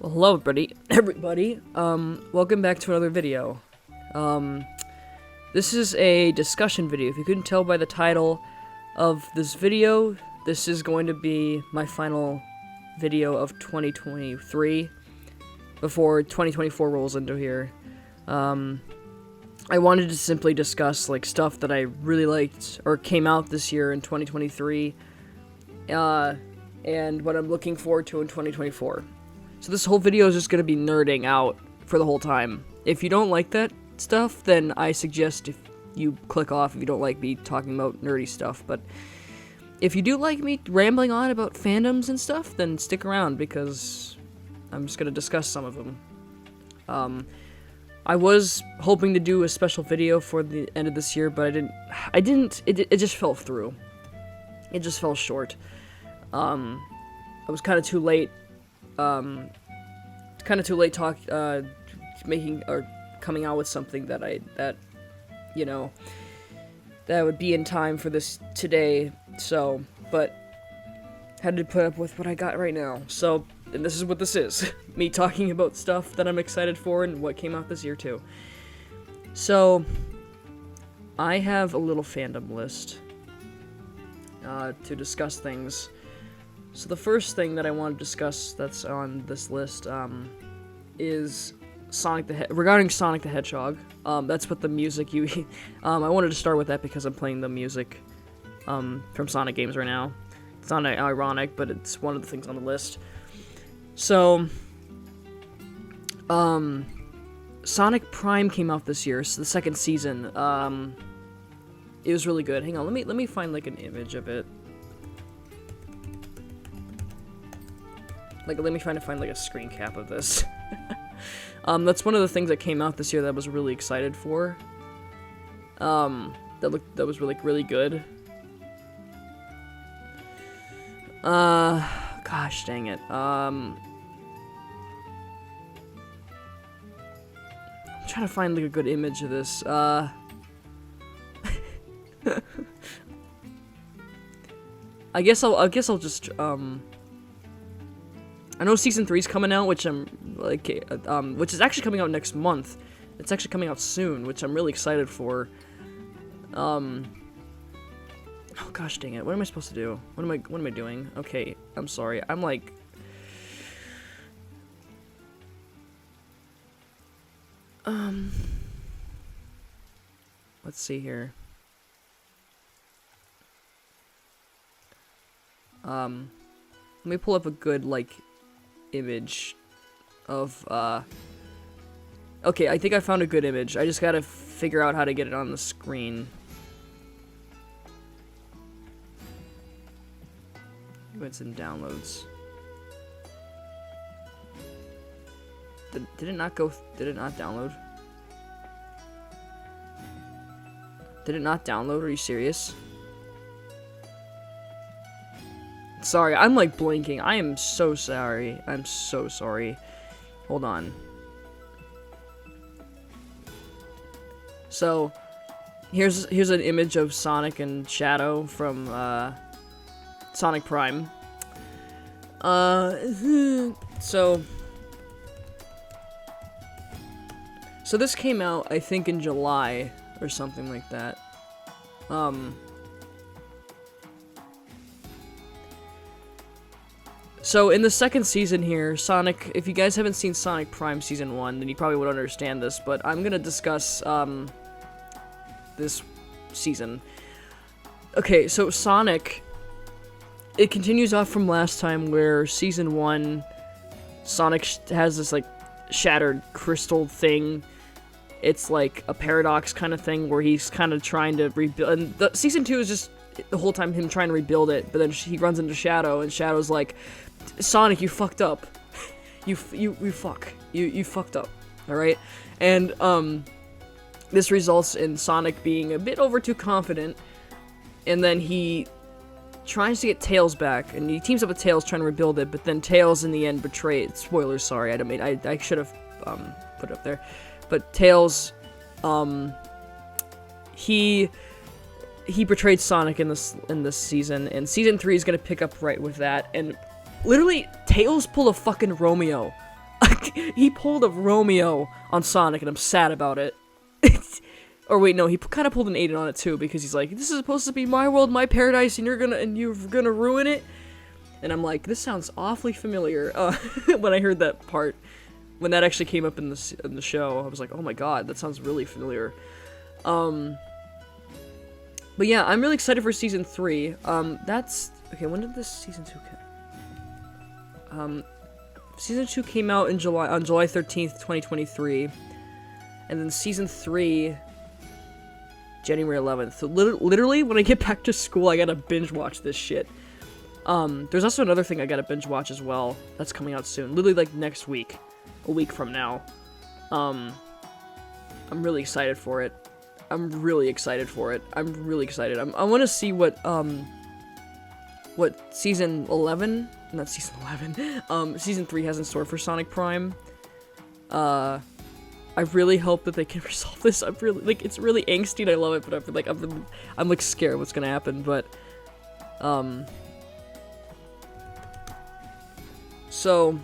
Well, hello everybody, welcome back to another video. This is a discussion video. If you couldn't tell by the title of this video, this is going to be my final video of 2023, before 2024 rolls into here. I wanted to simply discuss, like, stuff that I really liked, or came out this year in 2023, and what I'm looking forward to in 2024. So this whole video is just going to be nerding out for the whole time. If you don't like that stuff, then I suggest if you click off if you don't like me talking about nerdy stuff. But if you do like me rambling on about fandoms and stuff, then stick around because I'm just going to discuss some of them. I was hoping to do a special video for the end of this year, but I didn't, it just fell through. It just fell short. I was kind of too late. Making or coming out with something that would be in time for this today. So, but had to put up with what I got right now. So, and this is what this is: me talking about stuff that I'm excited for and what came out this year too. So, I have a little fandom list to discuss things. So the first thing that I want to discuss that's on this list is regarding Sonic the Hedgehog. That's what the music I wanted to start with that because I'm playing the music from Sonic games right now. It's not ironic, but it's one of the things on the list. So Sonic Prime came out this year, so the second season. It was really good. Hang on, let me find like an image of it. Like, let me try to find, like, a screen cap of this. That's one of the things that came out this year that I was really excited for. That was really good. Gosh dang it. I'm trying to find, like, a good image of this. I guess I'll just, I know Season 3 is coming out, which I'm, like, which is actually coming out next month. It's actually coming out soon, which I'm really excited for. Oh gosh dang it, what am I supposed to do? What am I doing? Okay, I'm sorry, I'm like... Let's see here. Let me pull up a good, like, image of, okay, I think I found a good image. I just gotta figure out how to get it on the screen. It's in downloads. Did it not download? Did it not download? Are you serious? Sorry, I'm like blinking. I am so sorry. I'm so sorry. Hold on. So, here's an image of Sonic and Shadow from Sonic Prime. So this came out, I think, in July or something like that. So, in the second season here, Sonic, if you guys haven't seen Sonic Prime Season 1, then you probably would understand this, but I'm gonna discuss, this season. Okay, so Sonic, it continues off from last time where Season 1, Sonic has this, like, shattered crystal thing. It's like a paradox kind of thing where he's kind of trying to rebuild, and Season 2 is just the whole time him trying to rebuild it, but then he runs into Shadow, and Shadow's like, Sonic, you fucked up. You fucked up. Alright? And, this results in Sonic being a bit over too confident, and then he tries to get Tails back, and he teams up with Tails trying to rebuild it, but then Tails in the end betrayed. Spoilers, sorry, I should have, put it up there. But Tails, he betrayed Sonic in this season, and Season 3 is gonna pick up right with that, and literally, Tails pulled a fucking Romeo. He pulled a Romeo on Sonic, and I'm sad about it. Or wait, no, he kind of pulled an Aiden on it too, because he's like, this is supposed to be my world, my paradise, and you're gonna ruin it. And I'm like, this sounds awfully familiar. When I heard that part, when that actually came up in the show, I was like, oh my god, that sounds really familiar. But yeah, I'm really excited for season 3. That's okay. When did this season 2 come? Season 2 came out on July 13th, 2023, and then season 3. January 11th. So literally, when I get back to school, I gotta binge watch this shit. There's also another thing I gotta binge watch as well. That's coming out soon. Literally, like, next week. A week from now. I'm really excited for it. I'm really excited. I want to see what season 11... Not season 11. Season 3 has in store for Sonic Prime. I really hope that they can resolve this. I'm really, like, it's really angsty and I love it, but I'm like scared what's gonna happen, but, so,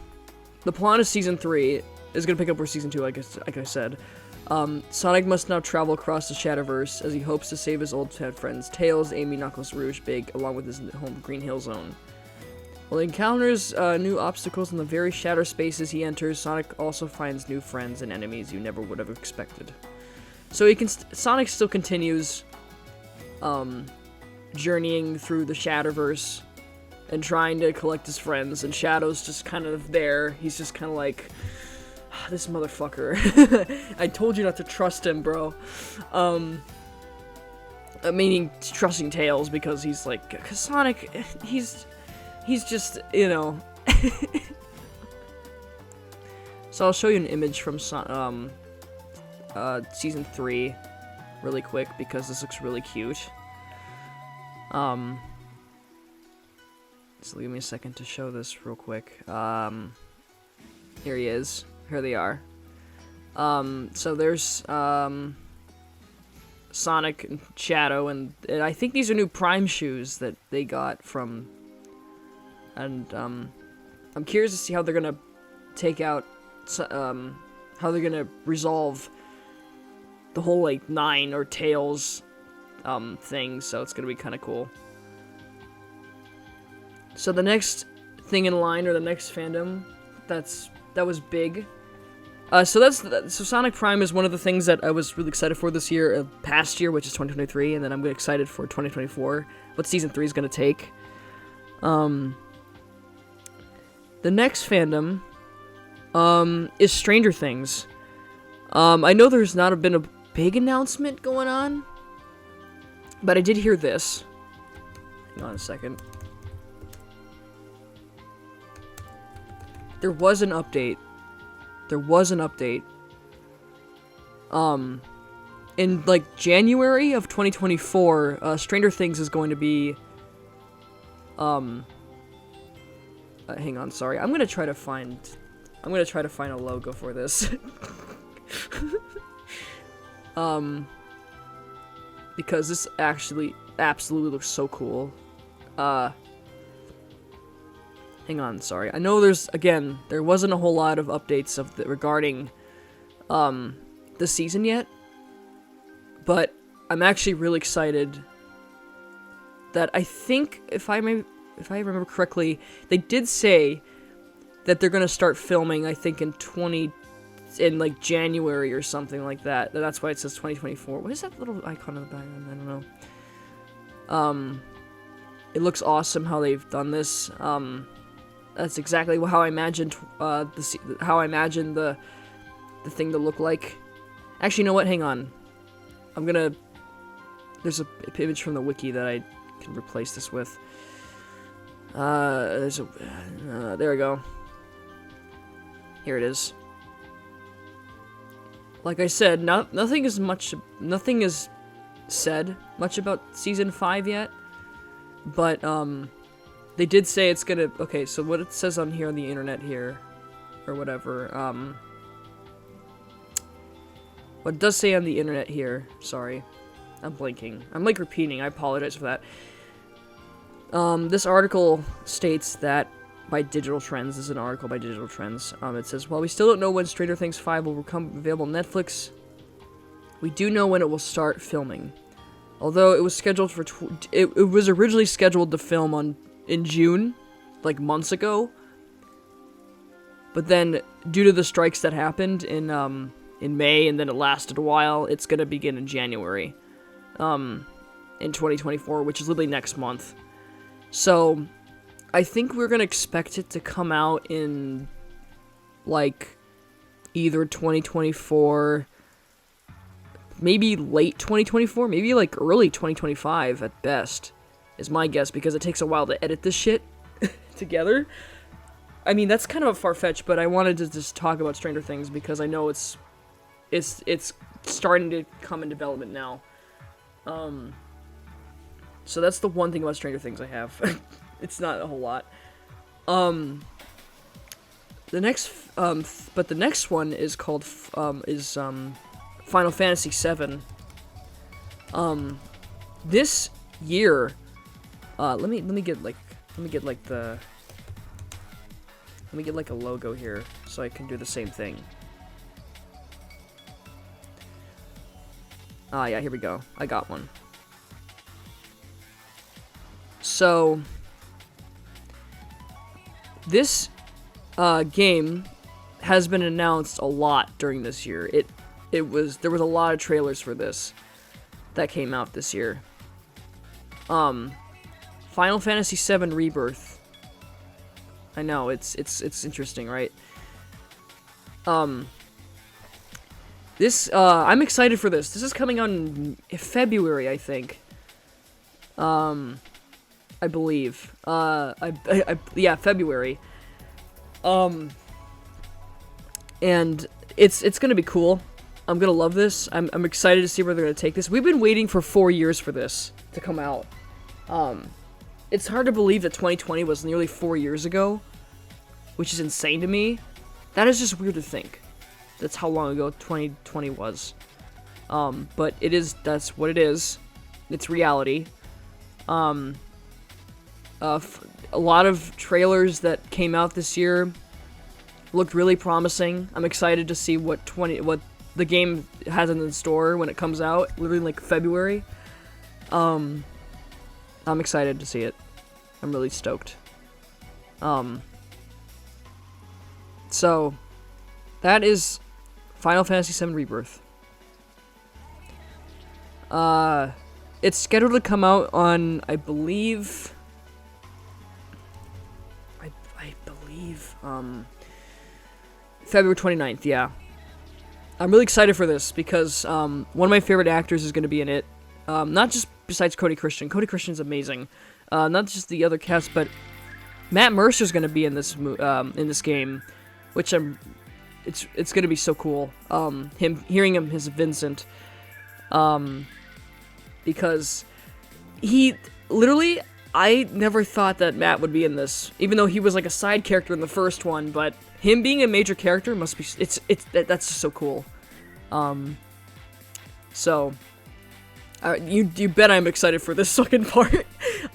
the plot of season 3 is gonna pick up where season 2, like I said. Sonic must now travel across the Shadowverse as he hopes to save his old friends Tails, Amy, Knuckles, Rouge, Big, along with his home Green Hill Zone. While he encounters new obstacles in the very shadow spaces he enters, Sonic also finds new friends and enemies you never would have expected. So Sonic still continues journeying through the Shadowverse and trying to collect his friends, and Shadow's just kind of there. He's just kind of like, this motherfucker. I told you not to trust him, bro. Meaning trusting Tails, because he's like, because Sonic, he's just, you know. So I'll show you an image from season 3 really quick, because this looks really cute. So give me a second to show this real quick. Here he is. Here they are. So there's Sonic and Shadow, and I think these are new Prime shoes that they got from. And I'm curious to see how they're gonna take out, how they're gonna resolve the whole like 9 or Tails thing. So it's gonna be kind of cool. So the next thing in line, or the next fandom, that was big. So Sonic Prime is one of the things that I was really excited for this year, past year, which is 2023, and then I'm excited for 2024, what season 3 is gonna take. The next fandom, is Stranger Things. I know there's not been a big announcement going on, but I did hear this. Hang on a second. There was an update. In, like, January of 2024, Stranger Things is going to be, hang on, sorry. I'm gonna try to find a logo for this. Because this actually absolutely looks so cool. Hang on, sorry. I know there wasn't a whole lot of updates regarding the season yet, but I'm actually really excited that I think, if I remember correctly, they did say that they're gonna start filming, I think in like January or something like that. That's why it says 2024. What is that little icon in the background? I don't know. It looks awesome how they've done this. That's exactly how I imagined the thing to look like. Actually, you know what? Hang on. There's a image from the wiki that I can replace this with. There we go. Here it is. Like I said, nothing is said much about season 5 yet, but they did say it's gonna. Okay, so what it says on here on the internet here, or whatever. What it does say on the internet here. Sorry, I'm blinking. I'm like repeating. I apologize for that. This article states that by Digital Trends. This is an article by Digital Trends. It says, while we still don't know when Stranger Things 5 will become available on Netflix, we do know when it will start filming. Although it was scheduled for it was originally scheduled to film in June, like months ago. But then, due to the strikes that happened in May, and then it lasted a while, it's gonna begin in January, in 2024, which is literally next month. So, I think we're gonna expect it to come out in, like, either 2024, maybe late 2024, maybe like early 2025 at best, is my guess, because it takes a while to edit this shit together. I mean, that's kind of a far-fetched, but I wanted to just talk about Stranger Things because I know it's starting to come in development now. So that's the one thing about Stranger Things I have. It's not a whole lot. The next one is called Final Fantasy VII. This year, let me get a logo here so I can do the same thing. Ah, yeah, here we go. I got one. So, this game has been announced a lot during this year. There was a lot of trailers for this that came out this year. Final Fantasy VII Rebirth. I know, it's interesting, right? I'm excited for this. This is coming out in February, I think. I believe. Yeah, February. And it's gonna be cool. I'm gonna love this. I'm excited to see where they're gonna take this. We've been waiting for 4 years for this to come out. It's hard to believe that 2020 was nearly 4 years ago, which is insane to me. That is just weird to think. That's how long ago 2020 was. But that's what it is. It's reality. A lot of trailers that came out this year looked really promising. I'm excited to see what the game has in store when it comes out, literally like February. I'm excited to see it. I'm really stoked. So that is Final Fantasy VII Rebirth. It's scheduled to come out on, I believe, February 29th, yeah. I'm really excited for this because one of my favorite actors is going to be in it. Not just besides Cody Christian. Cody Christian's amazing. Not just the other cast, but Matt Mercer's going to be in this game, which it's going to be so cool. Hearing him as Vincent, because he literally, I never thought that Matt would be in this, even though he was like a side character in the first one, but him being a major character must be, that's just so cool. So, you bet I'm excited for this second part.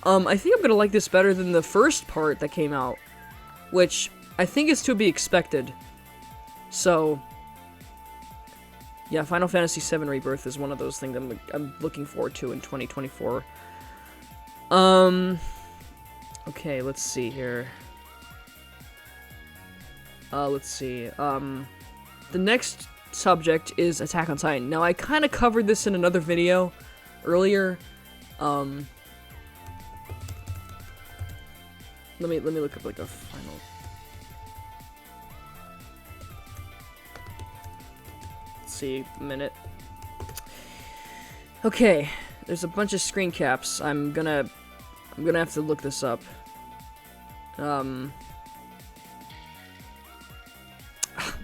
I think I'm gonna like this better than the first part that came out, which I think is to be expected. So, yeah, Final Fantasy VII Rebirth is one of those things I'm looking forward to in 2024. Okay, let's see here. Let's see. The next subject is Attack on Titan. Now, I kind of covered this in another video earlier. Let me look up like a final. Let's see, a minute. Okay, there's a bunch of screen caps. I'm gonna have to look this up.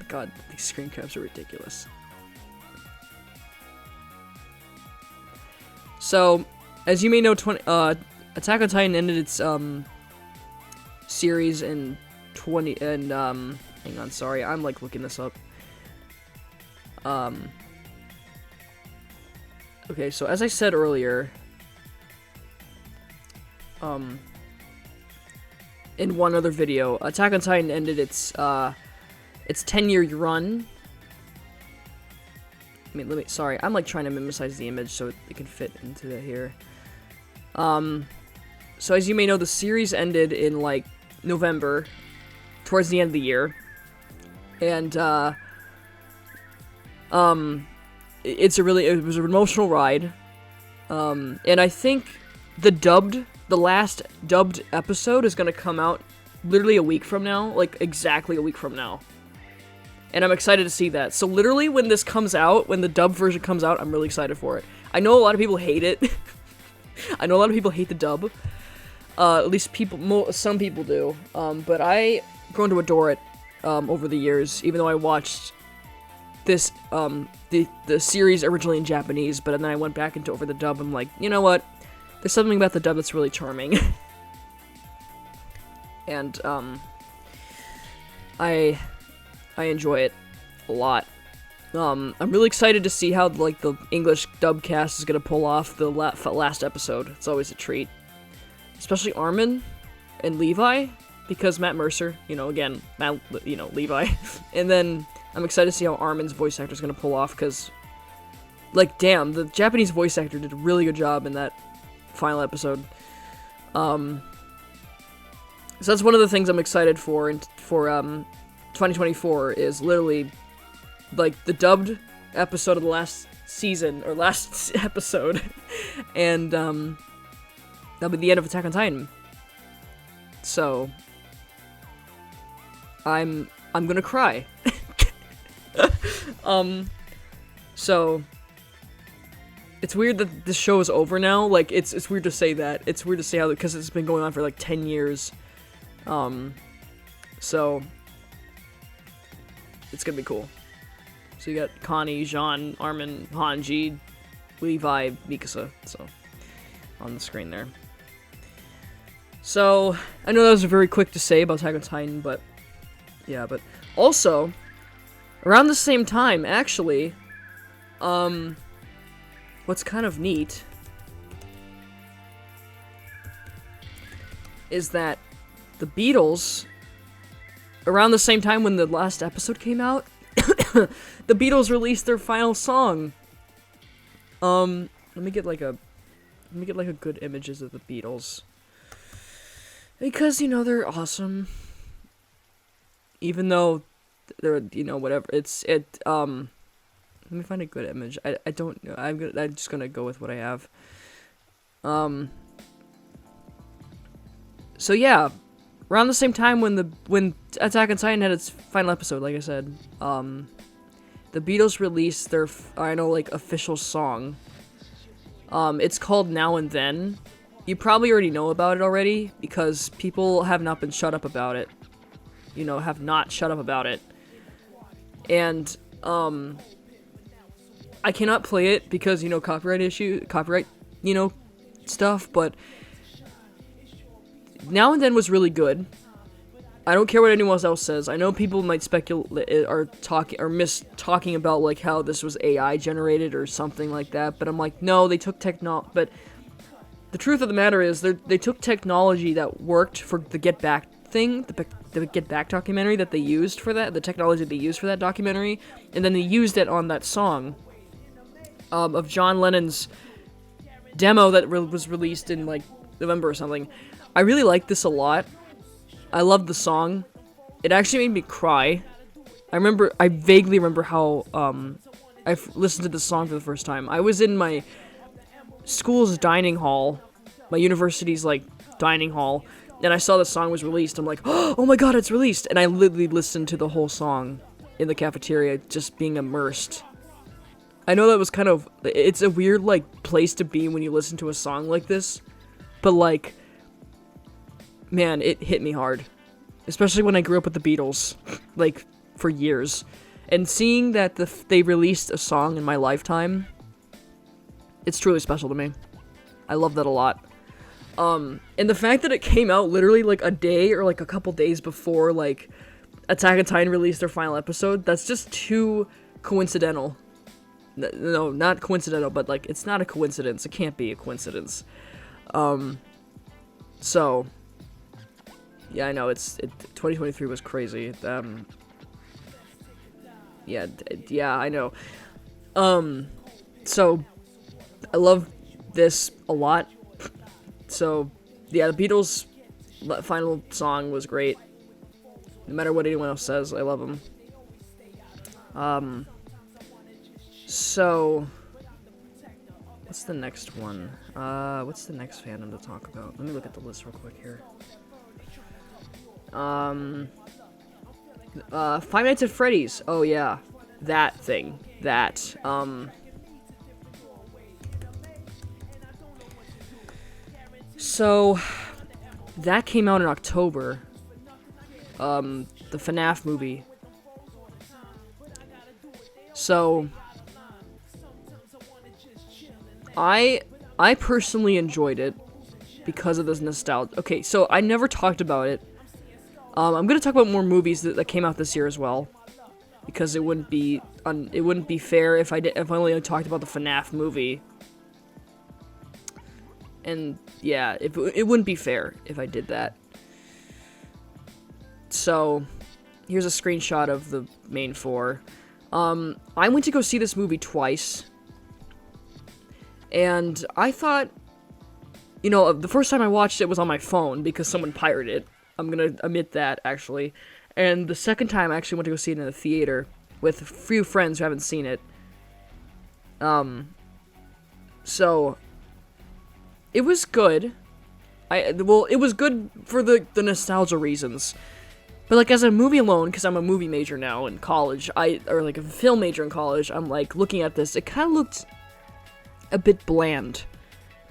God, these screen caps are ridiculous. So, as you may know, Attack on Titan ended its series in hang on, sorry, I'm like looking this up. Okay, so as I said earlier, in one other video. Attack on Titan ended its 10-year run. Sorry, I'm like trying to mimicize the image so it can fit into the here. So as you may know, the series ended in like November, towards the end of the year, and it was an emotional ride, and I think the last dubbed episode is gonna come out literally a week from now, like exactly a week from now. And I'm excited to see that. So literally when this comes out, when the dubbed version comes out, I'm really excited for it. I know a lot of people hate it. I know a lot of people hate the dub. At least some people do. But I grown to adore it over the years, even though I watched this the series originally in Japanese, but then I went back into over the dub. I'm like, you know what? There's something about the dub that's really charming. And I enjoy it a lot. I'm really excited to see how like the English dub cast is gonna pull off the last episode. It's always a treat, especially Armin and Levi, because Matt Mercer, Levi, and then I'm excited to see how Armin's voice actor is gonna pull off, because, like, damn, the Japanese voice actor did a really good job in that final episode. So that's one of the things I'm excited for, and for 2024 is literally like the dubbed episode of the last season, or last episode, and that'll be the end of Attack on Titan. So I'm gonna cry. So it's weird that this show is over now. Like, it's weird to say that. It's weird to say how, because it's been going on for like 10 years. So it's gonna be cool. So you got Connie, Jean, Armin, Hanji, Levi, Mikasa, so on the screen there. So I know that was very quick to say about Attack on Titan, but yeah, but also around the same time, actually, what's kind of neat is that the Beatles, around the same time when the last episode came out, the Beatles released their final song. Let me get like a good images of the Beatles, because they're awesome. Even though they're whatever, let me find a good image. I don't know. I'm just gonna go with what I have. So yeah, around the same time when Attack on Titan had its final episode, like I said, the Beatles released their official song. It's called Now and Then. You probably already know about it already, because people have not been shut up about it. Have not shut up about it. And I cannot play it because copyright stuff, but Now and Then was really good. I don't care what anyone else says. I know people might speculate or talking about like how this was AI generated or something like that, but I'm like, no, they took but the truth of the matter is they took technology that worked for the Get Back thing, the Get Back documentary that they used for that, the technology they used for that documentary, and then they used it on that song of John Lennon's demo that was released in like November or something. I really like this a lot. I love the song. It actually made me cry. I vaguely remember how I listened to this song for the first time. I was in my school's dining hall, my university's like dining hall, and I saw the song was released. I'm like, oh my god, it's released! And I literally listened to the whole song in the cafeteria, just being immersed. I know that was it's a weird like place to be when you listen to a song like this, but like, man, it hit me hard. Especially when I grew up with the Beatles, like, for years. And seeing that they released a song in my lifetime, it's truly special to me. I love that a lot. And the fact that it came out literally, like, a day or, like, a couple days before, like, Attack on Titan released their final episode, that's just too coincidental. No, not coincidental, but, like, it's not a coincidence. It can't be a coincidence. So Yeah, I know, 2023 was crazy. Yeah, I know. So, I love this a lot. So, yeah, the Beatles' final song was great. No matter what anyone else says, I love them. So, what's the next one? What's the next fandom to talk about? Let me look at the list real quick here. Five Nights at Freddy's. Oh, yeah. That thing. That. So, that came out in October. The FNAF movie. So, I personally enjoyed it because of this nostalgia. Okay, so I never talked about it. I'm gonna talk about more movies that came out this year as well, because it wouldn't be fair if I only talked about the FNAF movie. And yeah, it wouldn't be fair if I did that. So, here's a screenshot of the main four. I went to go see this movie twice, and I thought, the first time I watched it was on my phone because someone pirated it. I'm gonna admit that, actually. And the second time I actually went to go see it in a theater with a few friends who haven't seen it. So, it was good. It was good for the nostalgia reasons. But, like, as a movie alone, because I'm a movie major now in college, or like a film major in college, I'm, like, looking at this, it kind of looked a bit bland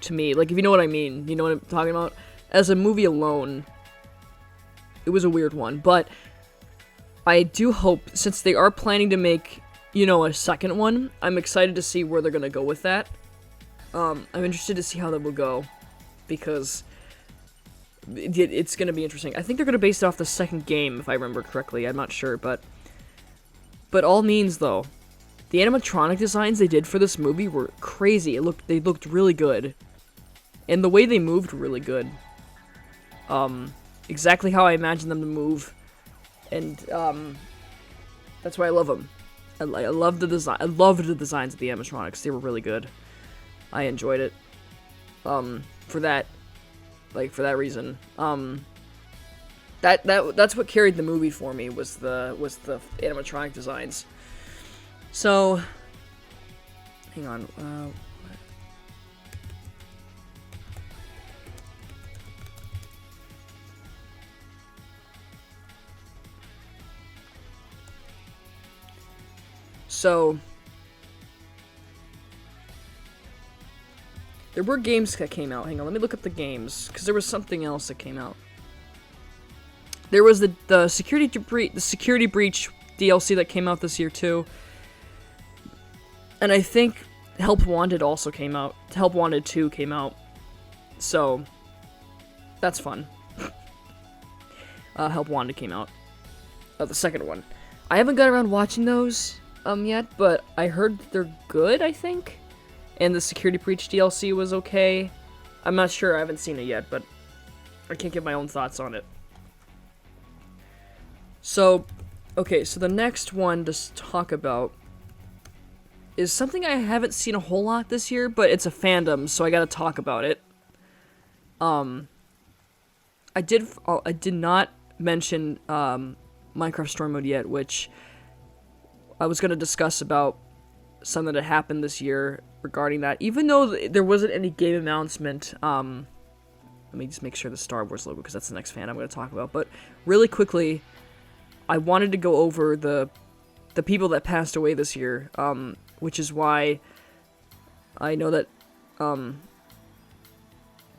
to me. Like, if you know what I mean, you know what I'm talking about? As a movie alone, it was a weird one, but I do hope, since they are planning to make, a second one, I'm excited to see where they're gonna go with that. I'm interested to see how that will go, because it's gonna be interesting. I think they're gonna base it off the second game, if I remember correctly. I'm not sure, but all means, though, the animatronic designs they did for this movie were crazy. They looked really good, and the way they moved were really good. Exactly how I imagined them to move, and that's why I love them. I love the design. I loved the designs of the animatronics. They were really good. I enjoyed it. For that reason. That's what carried the movie for me, was the animatronic designs. So, hang on. So, there were games that came out. Hang on, let me look up the games, because there was something else that came out. There was the security breach DLC that came out this year too, and I think Help Wanted also came out. Help Wanted 2 came out, so that's fun. Help Wanted came out. The second one. I haven't got around watching those yet, but I heard they're good, I think. And the Security Breach DLC was okay. I'm not sure, I haven't seen it yet, but I can't give my own thoughts on it. So, okay, so the next one to talk about is something I haven't seen a whole lot this year, but it's a fandom, so I gotta talk about it. I did not mention Minecraft Story Mode yet, which I was gonna discuss about something that happened this year regarding that. Even though there wasn't any game announcement, let me just make sure the Star Wars logo, because that's the next fan I'm gonna talk about. But really quickly, I wanted to go over the people that passed away this year, which is why I know that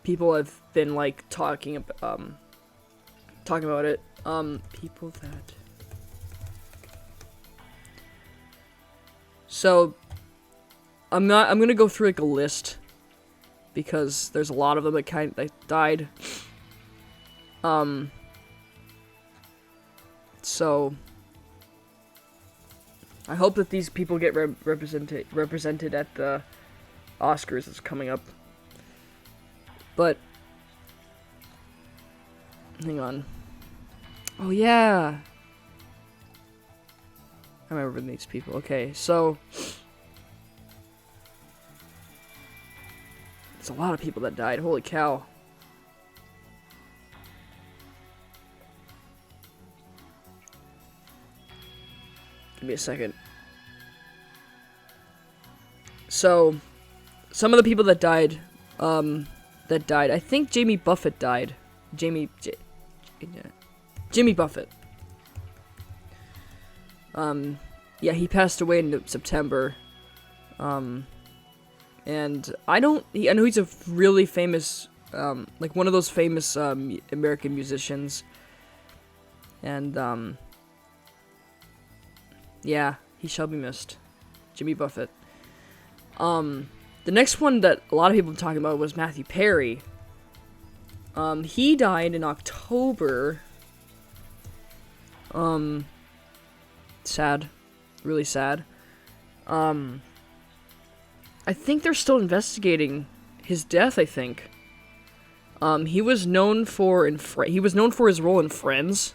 people have been like talking about it. People that. So I'm gonna go through like a list, because there's a lot of them that died. So I hope that these people get represented at the Oscars that's coming up. But hang on. Oh, yeah. I remember these people. Okay, so... There's a lot of people that died. Holy cow. Give me a second. So, some of the people that died, I think Jamie Buffett died. Jimmy Buffett. Yeah, he passed away in September. And I know he's a really famous, like one of those famous, American musicians. And, yeah, he shall be missed. Jimmy Buffett. The next one that a lot of people were talking about was Matthew Perry. He died in October. Sad. Really sad. I think they're still investigating his death, I think. He was known for his role in Friends.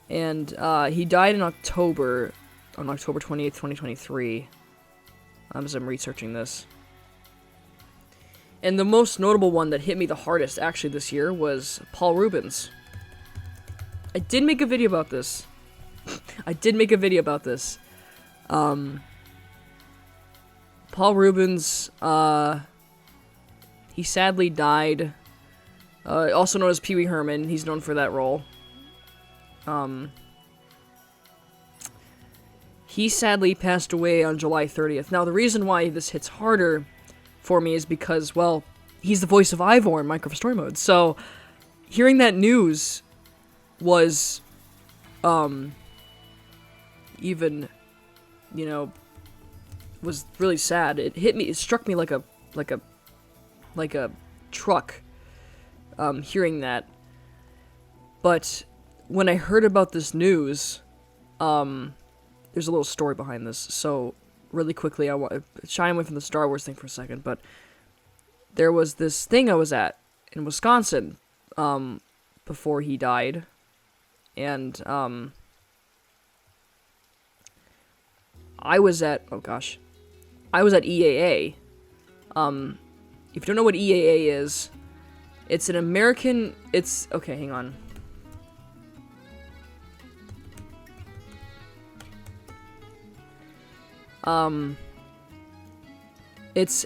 And, he died in October, on October 28th, 2023. As I'm researching this. And the most notable one that hit me the hardest, actually, this year was Paul Rubens. I did make a video about this. Paul Rubens, he sadly died. Also known as Pee Wee Herman. He's known for that role. He sadly passed away on July 30th. Now, the reason why this hits harder for me is because, well, he's the voice of Ivor in Minecraft Story Mode. So, hearing that news was, even, you know, was really sad. It hit me, it struck me like a truck, hearing that. But, when I heard about this news, there's a little story behind this, so really quickly, I want to shy away from the Star Wars thing for a second, but there was this thing I was at in Wisconsin, before he died, and, I was at EAA. If you don't know what EAA is, it's an American, okay, hang on. It's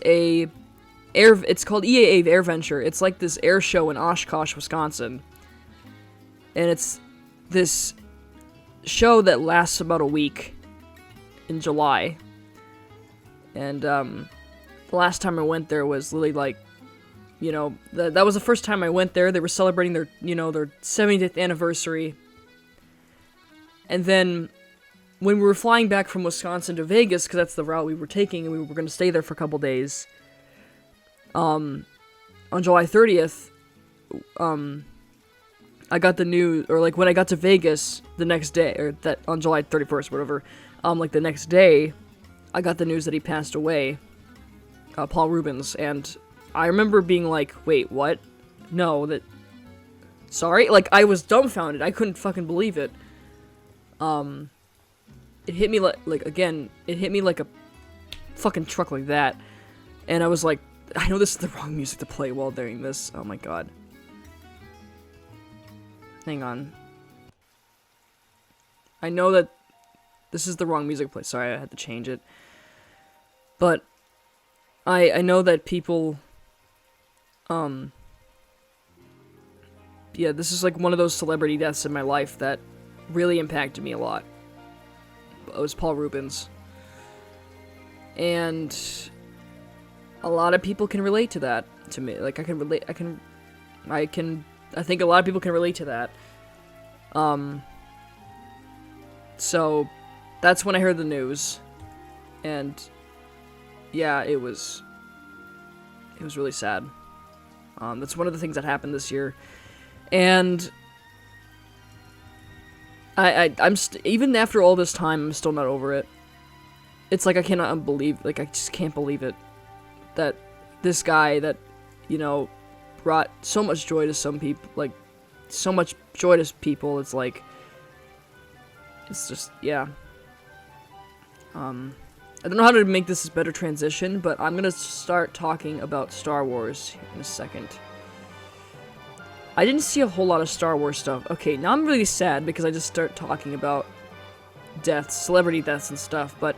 called EAA Air Venture. It's like this air show in Oshkosh, Wisconsin. And it's this show that lasts about a week in July. And, the last time I went there was literally like, you know, that was the first time I went there. They were celebrating their 70th anniversary. And then, when we were flying back from Wisconsin to Vegas, because that's the route we were taking, and we were going to stay there for a couple days, on July 30th, I got the news, or like when I got to Vegas the next day, or that on July 31st, whatever, like the next day, I got the news that he passed away, Paul Rubens, and I remember being like, wait, what? No, sorry? Like, I was dumbfounded. I couldn't fucking believe it. It hit me it hit me like a fucking truck like that. And I was like, I know this is the wrong music to play while doing this. Oh my god. Hang on. I know that this is the wrong music to play. Sorry, I had to change it. But I know that people, yeah, this is like one of those celebrity deaths in my life that really impacted me a lot. It was Paul Rubens. And a lot of people can relate to that, to me. Like, I think a lot of people can relate to that. So, that's when I heard the news. And, yeah, it was really sad. That's one of the things that happened this year. And I'm even after all this time, I'm still not over it. It's like I just can't believe it. That this guy that, brought so much joy to some people, like, so much joy to people. It's like, it's just, yeah. I don't know how to make this a better transition, but I'm gonna start talking about Star Wars in a second. I didn't see a whole lot of Star Wars stuff. Okay, now I'm really sad because I just start talking about deaths, celebrity deaths and stuff, but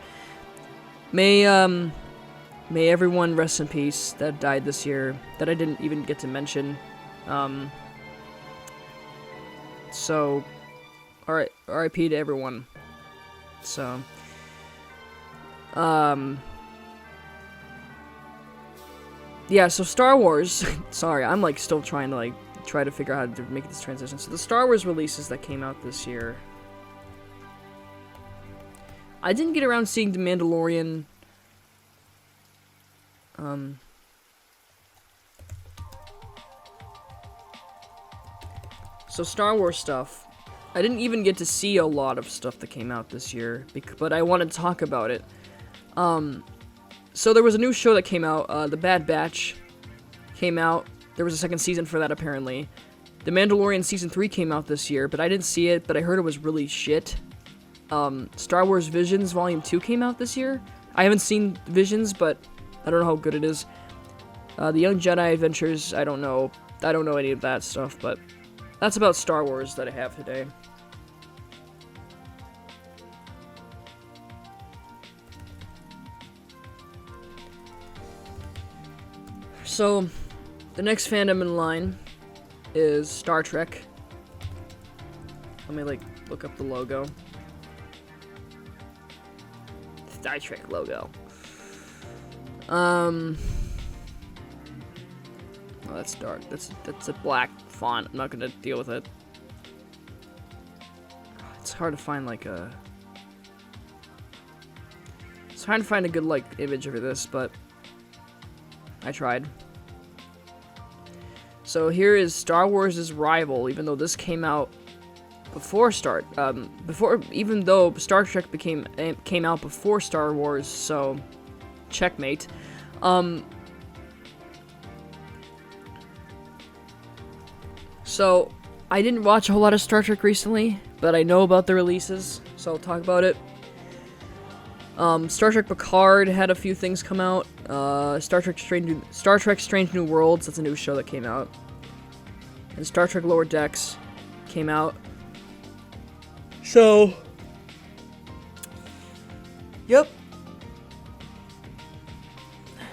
may everyone rest in peace that died this year that I didn't even get to mention. So, alright, RIP to everyone. So, yeah, so Star Wars, sorry, I'm like still trying to like try to figure out how to make this transition. So the Star Wars releases that came out this year. I didn't get around seeing The Mandalorian. So Star Wars stuff. I didn't even get to see a lot of stuff that came out this year, but I want to talk about it. So there was a new show that came out, The Bad Batch came out. There was a second season for that, apparently. The Mandalorian Season 3 came out this year, but I didn't see it, but I heard it was really shit. Star Wars Visions Volume 2 came out this year. I haven't seen Visions, but I don't know how good it is. The Young Jedi Adventures, I don't know. I don't know any of that stuff, but that's about Star Wars that I have today. So, the next fandom in line is Star Trek. Let me, like, look up the logo. Star Trek logo. Oh, that's dark. That's a black font. I'm not gonna deal with it. It's hard to find, like, a... It's hard to find a good, like, image of this, but... I tried. So here is Star Wars' rival, even though this came out before even though Star Trek came out before Star Wars, so checkmate. So I didn't watch a whole lot of Star Trek recently, but I know about the releases, so I'll talk about it. Star Trek Picard had a few things come out. Star Trek Strange New Worlds, that's a new show that came out. And Star Trek Lower Decks came out. So, yep.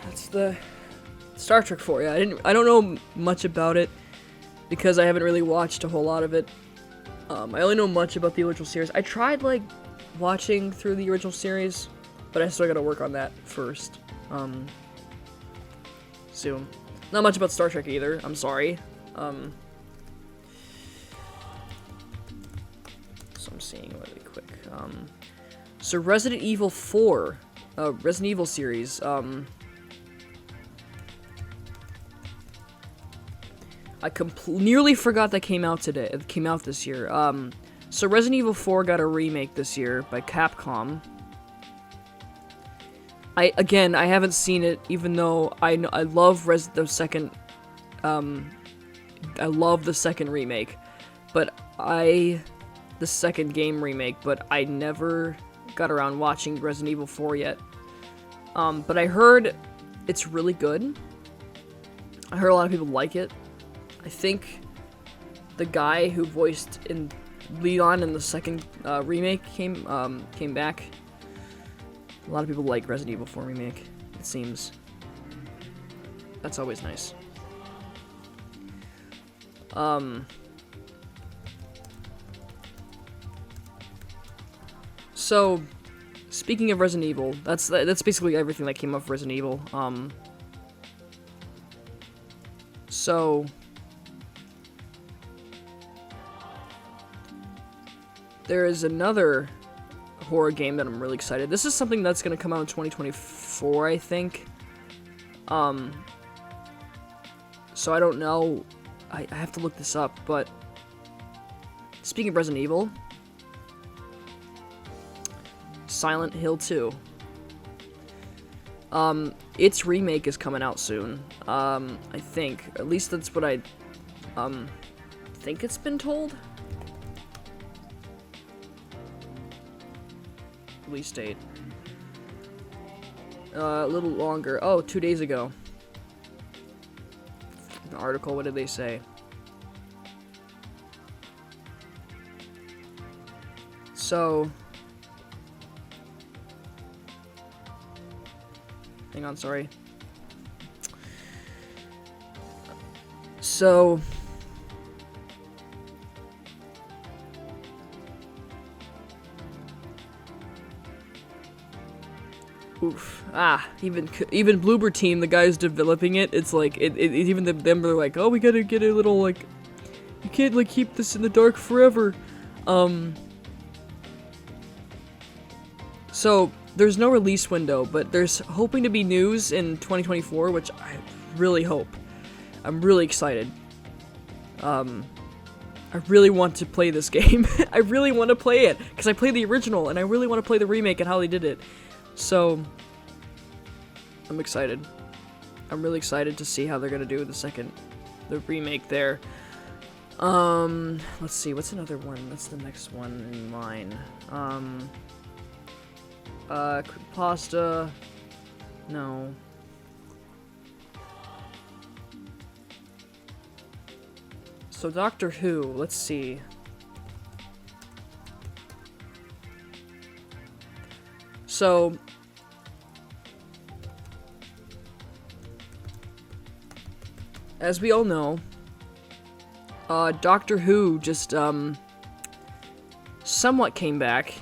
That's the Star Trek for you. I don't know much about it because I haven't really watched a whole lot of it. I only know much about the original series. I tried, like, watching through the original series, but I still gotta work on that first. Soon. Not much about Star Trek either, I'm sorry. So I'm seeing really quick. So Resident Evil 4, Resident Evil series, I nearly forgot that came out today. It came out this year. So Resident Evil 4 got a remake this year by Capcom. I haven't seen it, even though I love the second remake, but the second game remake, but I never got around watching Resident Evil 4 yet. But I heard it's really good. I heard a lot of people like it. I think the guy who voiced Leon in the second remake came back. A lot of people like Resident Evil 4 remake, it seems. That's always nice. So, speaking of Resident Evil, that's basically everything that came up with Resident Evil. So, there is another horror game that I'm really excited. This is something that's going to come out in 2024, I think. So I don't know. I have to look this up, but speaking of Resident Evil, Silent Hill 2. Its remake is coming out soon. I think. At least that's what I think it's been told. Release date. A little longer. Oh, 2 days ago. The article, what did they say? So... hang on, sorry. So... oof. Even Bloober Team, the guys developing it, it's like, even them, they're like, oh, we gotta get a little, like, you can't, like, keep this in the dark forever. So, there's no release window, but there's hoping to be news in 2024, which I really hope. I'm really excited. I really want to play this game. I really want to play it, because I played the original, and I really want to play the remake and how they did it. So, I'm excited. I'm really excited to see how they're gonna do the remake there. Let's see, what's another one? What's the next one in line? Pasta. No. So, Doctor Who, let's see. So, as we all know, Doctor Who just, somewhat came back.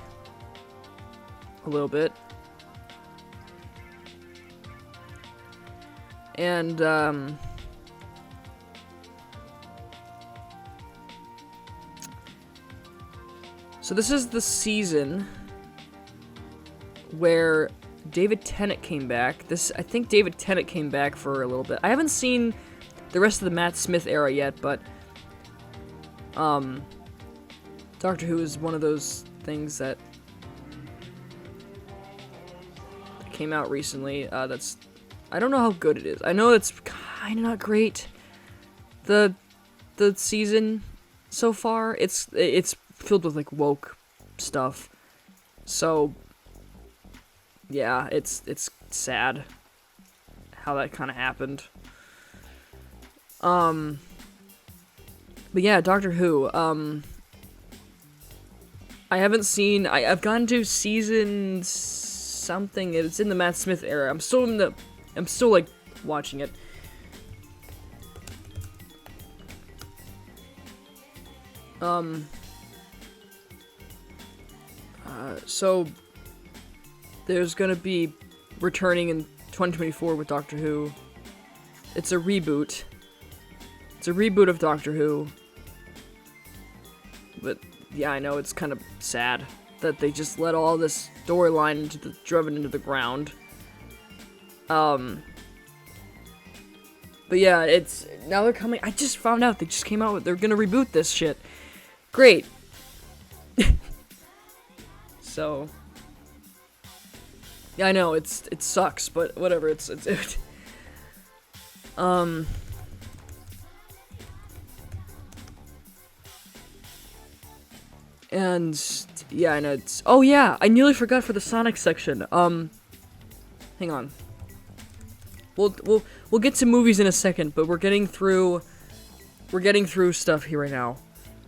A little bit. And, so this is the season where David Tennant came back. I think David Tennant came back for a little bit. I haven't seen the rest of the Matt Smith era yet, but Doctor Who is one of those things that came out recently. That's, I don't know how good it is. I know it's kind of not great. The season so far, it's filled with like woke stuff. So yeah, it's sad how that kind of happened. But yeah, Doctor Who. I haven't seen. I've gone to season something. It's in the Matt Smith era. I'm still like watching it. So there's gonna be returning in 2024 with Doctor Who. It's a reboot. It's a reboot of Doctor Who. But yeah, I know it's kind of sad that they just let all this storyline driven into the ground. But yeah, it's now they're coming. I just found out they just came out with they're gonna reboot this shit. Great. So yeah, I know it sucks, but whatever. And yeah, I know it's. Oh yeah, I nearly forgot for the Sonic section. Hang on. We'll get to movies in a second, but we're getting through stuff here right now.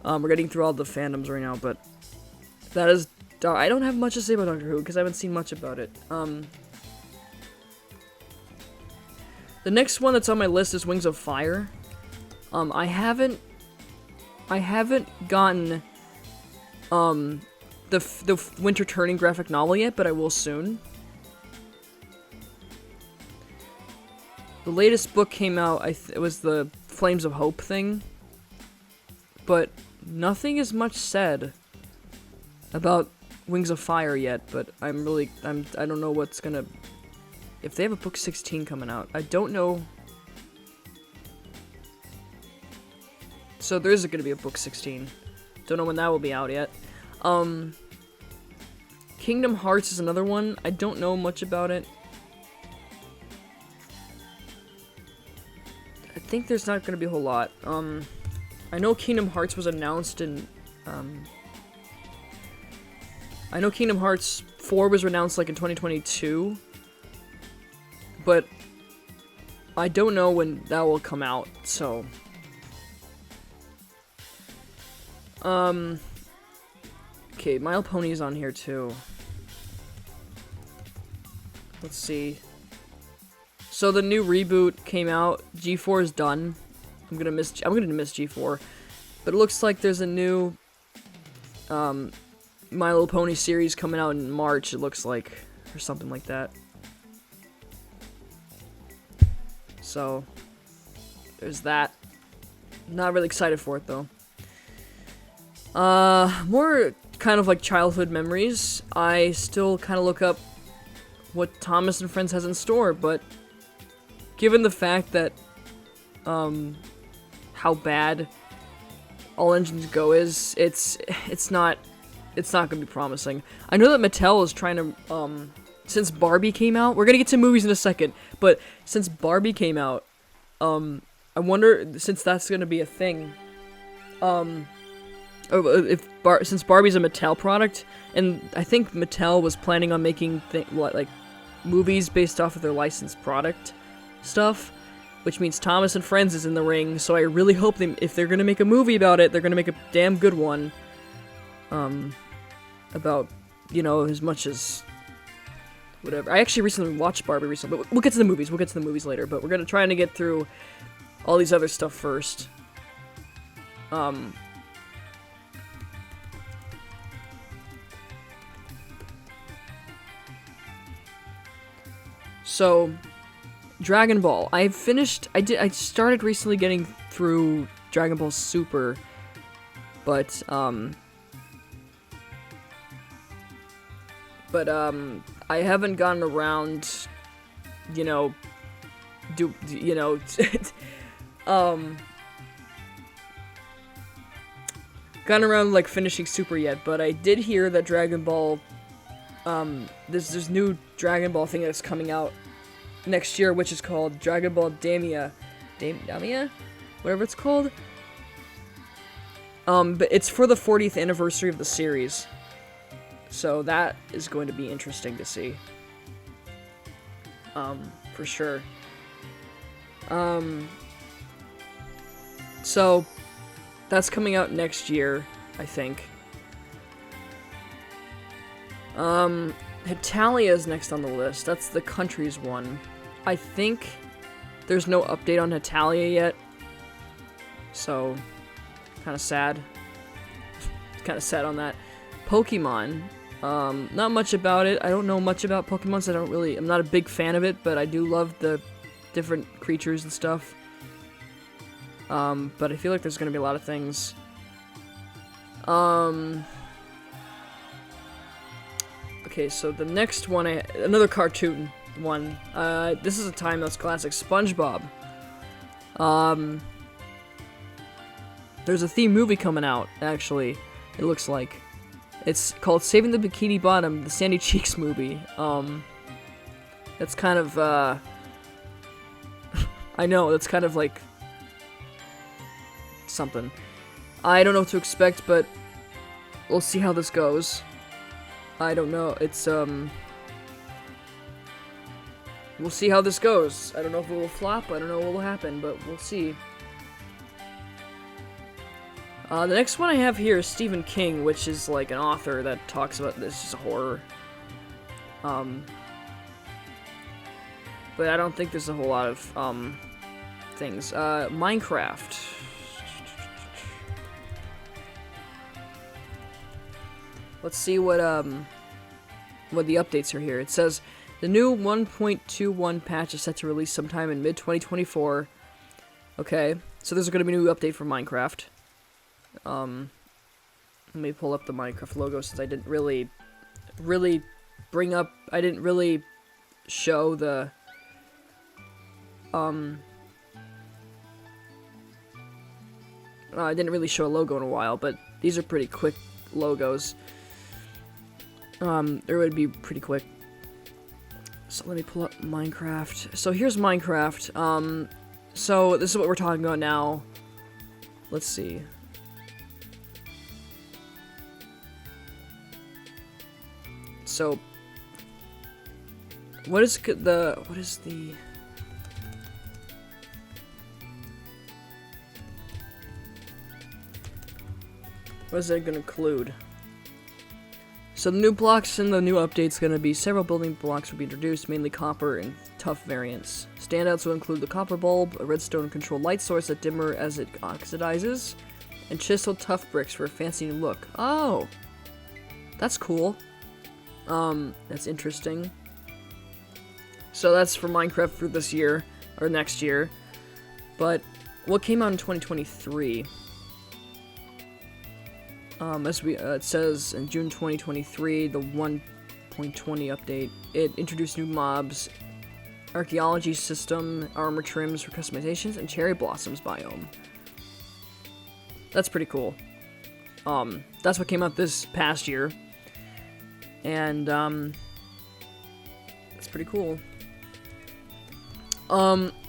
We're getting through all the fandoms right now, but that is. I don't have much to say about Doctor Who because I haven't seen much about it. The next one that's on my list is Wings of Fire. I haven't gotten the Winter Turning graphic novel yet, but I will soon. The latest book came out. It was the Flames of Hope thing, but nothing is much said about Wings of Fire yet. But I don't know what's gonna. If they have a book 16 coming out, I don't know. So there is gonna be a book 16. Don't know when that will be out yet. Kingdom Hearts is another one. I don't know much about it. I think there's not gonna be a whole lot. I know Kingdom Hearts was announced in, I know Kingdom Hearts 4 was announced like in 2022, but I don't know when that will come out, so. Okay, My Little Pony's on here too. Let's see. So the new reboot came out. G4 is done. I'm gonna miss G4, but it looks like there's a new My Little Pony series coming out in March. It looks like, or something like that. So there's that. Not really excited for it though. More kind of like childhood memories. I still kind of look up what Thomas and Friends has in store, but given the fact that how bad All Engines Go is, it's not gonna be promising. I know that Mattel is trying to since Barbie came out, we're gonna get to movies in a second, but since Barbie came out, I wonder, since that's gonna be a thing, since Barbie's a Mattel product, and I think Mattel was planning on making like movies based off of their licensed product stuff, which means Thomas and Friends is in the ring, so I really hope if they're gonna make a movie about it, they're gonna make a damn good one, about, you know, as much as whatever. I actually recently watched Barbie recently, but we'll get to the movies later, but we're gonna try to get through all these other stuff first. So, Dragon Ball. I started recently getting through Dragon Ball Super, but I haven't gotten around, you know, gotten around like finishing Super yet, but I did hear that Dragon Ball, there's new Dragon Ball thing that's coming out next year, which is called Dragon Ball Damia, whatever it's called. But it's for the 40th anniversary of the series, so that is going to be interesting to see. For sure. So that's coming out next year, I think. Hetalia is next on the list. That's the country's one. I think there's no update on Hetalia yet, so kind of sad. Kind of sad on that. Pokemon. Not much about it. I don't know much about Pokemon, so I'm not a big fan of it, but I do love the different creatures and stuff. But I feel like there's gonna be a lot of things. Okay, so the next one, another cartoon one. This is a timeless classic, SpongeBob. There's a theme movie coming out, actually, it looks like. It's called Saving the Bikini Bottom, the Sandy Cheeks movie. That's kind of, I know, that's kind of like something. I don't know what to expect, but we'll see how this goes. I don't know, it's, we'll see how this goes. I don't know if it will flop, I don't know what will happen, but we'll see. The next one I have here is Stephen King, which is like an author that talks about this is horror. But I don't think there's a whole lot of, things. Minecraft. Let's see what the updates are here. It says, the new 1.21 patch is set to release sometime in mid-2024. Okay, so there's going to be a new update for Minecraft. Let me pull up the Minecraft logo since I didn't really show the, I didn't really show a logo in a while, but these are pretty quick logos. It would be pretty quick. So let me pull up Minecraft. So here's Minecraft. So this is what we're talking about now. let's see. So, what is the what is it gonna include? So the new blocks in the new update's gonna be several building blocks will be introduced, mainly copper and tough variants. Standouts will include the copper bulb, a redstone controlled light source that dimmer as it oxidizes, and chiseled tough bricks for a fancy new look. Oh, that's cool. That's interesting. So that's for Minecraft for this year, or next year. But what came out in 2023? It says in June 2023, the 1.20 update, it introduced new mobs, archaeology system, armor trims for customizations, and cherry blossoms biome. That's pretty cool. That's what came out this past year. And, that's pretty cool.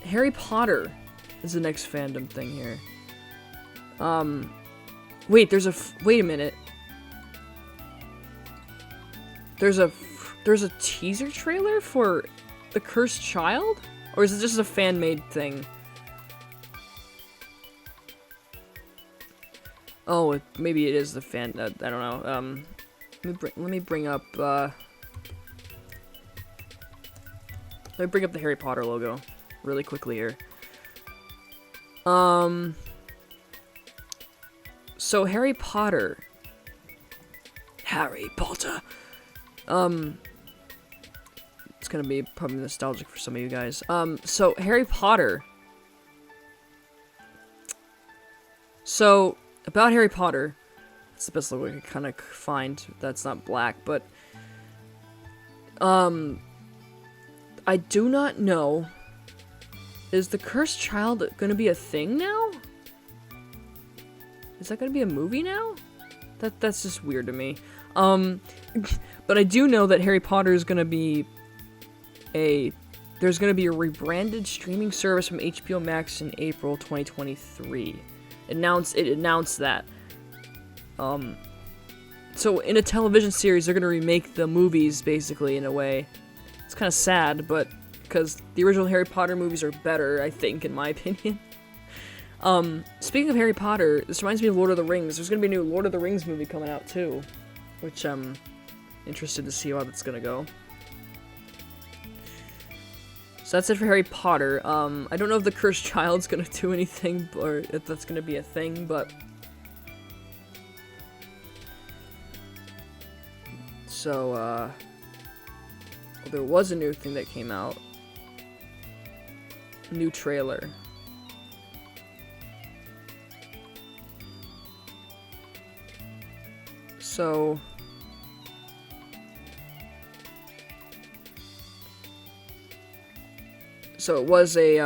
Harry Potter is the next fandom thing here. Wait, wait a minute. There's a teaser trailer for The Cursed Child? Or is it just a fan-made thing? Oh, maybe it is the fan, I don't know. Let me bring up the Harry Potter logo really quickly here. So Harry Potter. It's gonna be probably nostalgic for some of you guys. So Harry Potter. So about Harry Potter, it's the best logo I can kind of find that's not black, but I do not know. Is The Cursed Child gonna be a thing now? Is that gonna be a movie now? That's just weird to me. But I do know that Harry Potter is gonna be there's gonna be a rebranded streaming service from HBO Max in April 2023. It announced that. So in a television series, they're gonna remake the movies, basically, in a way. It's kind of sad, but because the original Harry Potter movies are better, I think, in my opinion. Speaking of Harry Potter, this reminds me of Lord of the Rings. There's gonna be a new Lord of the Rings movie coming out, too. Which I'm interested to see how that's gonna go. So that's it for Harry Potter. I don't know if The Cursed Child's gonna do anything, or if that's gonna be a thing, but... So, there was a new thing that came out. New trailer. So... So it was a,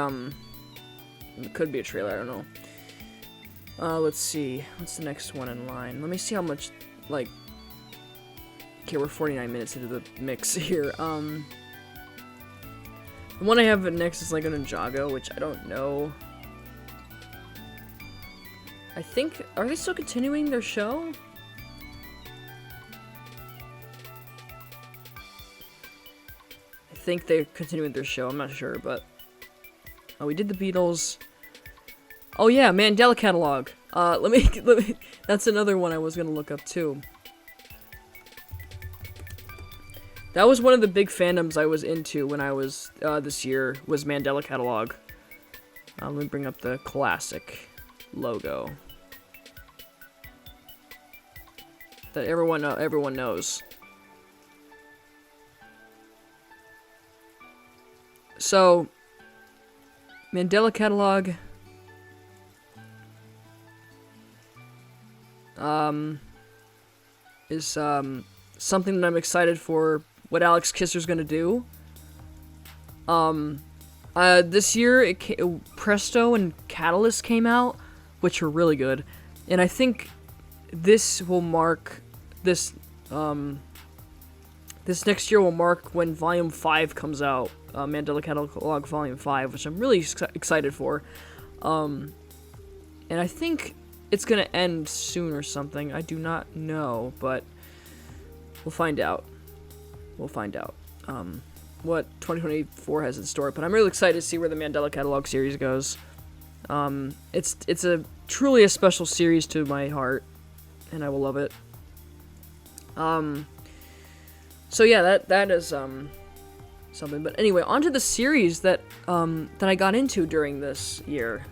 it could be a trailer, I don't know. Let's see, what's the next one in line? Let me see how much, like, okay, we're 49 minutes into the mix here. The one I have next is, like, a Ninjago, which I don't know. I think, are they still continuing their show? I think they're continuing their show, I'm not sure, but... Oh, we did the Beatles. Oh yeah, Mandela Catalog. Let me, that's another one I was gonna look up too. That was one of the big fandoms I was into when I was, this year, was Mandela Catalog. Let me bring up the classic logo. That everyone knows. So, Mandela Catalog, is, something that I'm excited for what Alex Kisser's gonna do. This year, Presto and Catalyst came out, which were really good, and I think this will mark, this next year will mark when Volume 5 comes out. Mandela Catalog Volume 5, which I'm really excited for. And I think it's gonna end soon or something. I do not know, but we'll find out. We'll find out what 2024 has in store. But I'm really excited to see where the Mandela Catalog series goes. It's a truly a special series to my heart, and I will love it. So yeah, that is something. But anyway, onto the series that I got into during this year.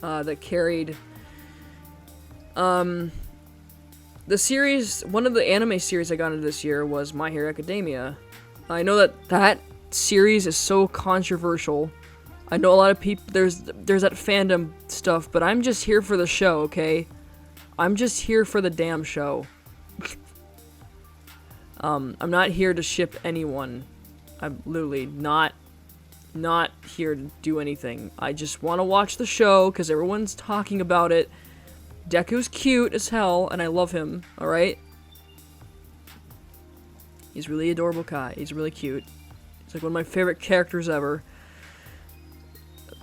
That carried the series. One of the anime series I got into this year was My Hero Academia. I know that series is so controversial. I know a lot of people, there's that fandom stuff, but I'm just here for the show, okay? I'm just here for the damn show. I'm not here to ship anyone. I'm literally not here to do anything. I just want to watch the show because everyone's talking about it. Deku's cute as hell, and I love him, alright? He's really adorable Kai. He's really cute. He's like one of my favorite characters ever.